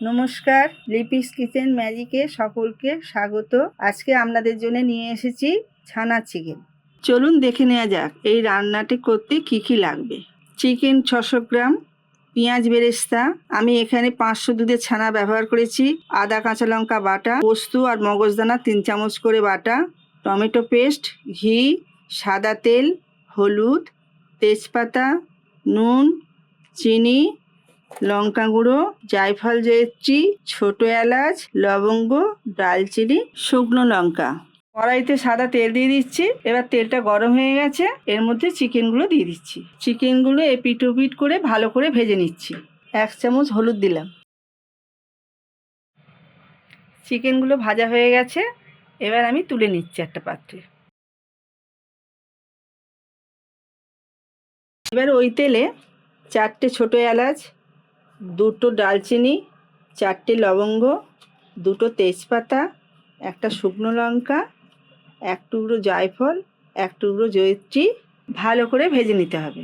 নমস্কার, লিপিস কিচেন ম্যাজিকে সকলকে স্বাগত। আজকে আপনাদের জন্য নিয়ে এসেছি ছানার চিকেন। চলুন দেখে নেওয়া যাক এই রান্নাটি করতে কি কি লাগবে। চিকেন 600 গ্রাম, পেঁয়াজ বেরেস্তা, আমি এখানে 500 দুধের ছানা ব্যবহার করেছি, আদা কাঁচা লঙ্কা বাটা, পোস্ত আর মগজদানা 3 চামচ করে বাটা, টমেটো পেস্ট, ঘি, সাদা তেল, হলুদ, তেজপাতা, নুন, চিনি, লঙ্কা গুঁড়ো, জায়ফল জয়িত্রী, ছোট এলাচ, লবঙ্গ, দালচিনি, শুকনো লঙ্কা। কড়াইতে সাদা তেল দিয়ে দিচ্ছি। এবার তেলটা গরম হয়ে গেছে, এর মধ্যে চিকেনগুলো দিয়ে দিচ্ছি। চিকেনগুলো এপিট ওপিট করে ভালো করে ভেজে নিচ্ছি। 1 চামচ হলুদ দিলাম। চিকেনগুলো ভাজা হয়ে গেছে, এবার আমি তুলে নিচ্ছি একটা পাত্রে। এবার ওই তেলে 4টে ছোট এলাচ, 2টো দালচিনি, 4টে লবঙ্গ, 2টো তেজপাতা, একটা শুকনো লঙ্কা, 1 টুকরো জায়ফল, 1 টুকরো জয়িত্রী ভালো করে ভেজে নিতে হবে।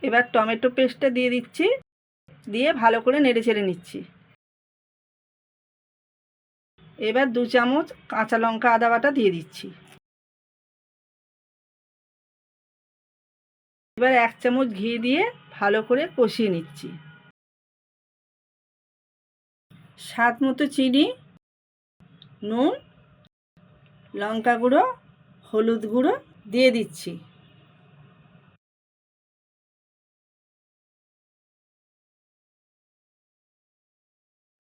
এবার টমেটো পেস্টটা দিয়ে দিচ্ছি, দিয়ে ভালো করে নেড়ে চেড়ে নিচ্ছি। এবার 2 চামচ কাঁচা লঙ্কা আদা বাটা দিয়ে দিচ্ছি। এবার 1 চামচ ঘি দিয়ে ভালো করে কষিয়ে নিচ্ছি। স্বাদ মতো চিনি, নুন, লঙ্কা গুঁড়ো, হলুদ গুঁড়ো দিয়ে দিচ্ছি।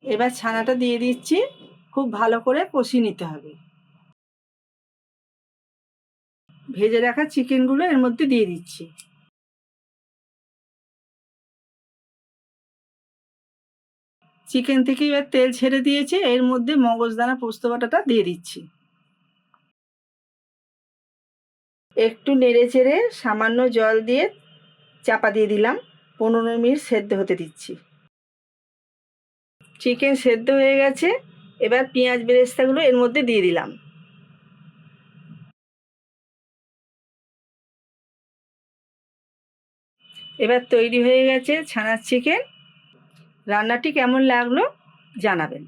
এবার ছানাটা দিয়ে দিচ্ছি, খুব ভালো করে কষিয়ে নিতে হবে। ভেজে রাখা চিকেনগুলো এর মধ্যে দিয়ে দিচ্ছি। চিকেন থেকে এবার তেল ছেড়ে দিয়েছে, এর মধ্যে মগজদানা পোস্ত বাটাটা দিয়ে দিচ্ছি। একটু নেড়ে চেড়ে সামান্য জল দিয়ে চাপা দিয়ে দিলাম। 15 মিনিট সেদ্ধ হতে দিচ্ছি। চিকেন সেদ্ধ হয়ে গেছে, এবার পেঁয়াজ বেরেস্তাগুলো এর মধ্যে দিয়ে দিলাম। এবার তৈরি হয়ে গেছে ছানার চিকেন। রান্নাটি কেমন লাগলো জানাবেন।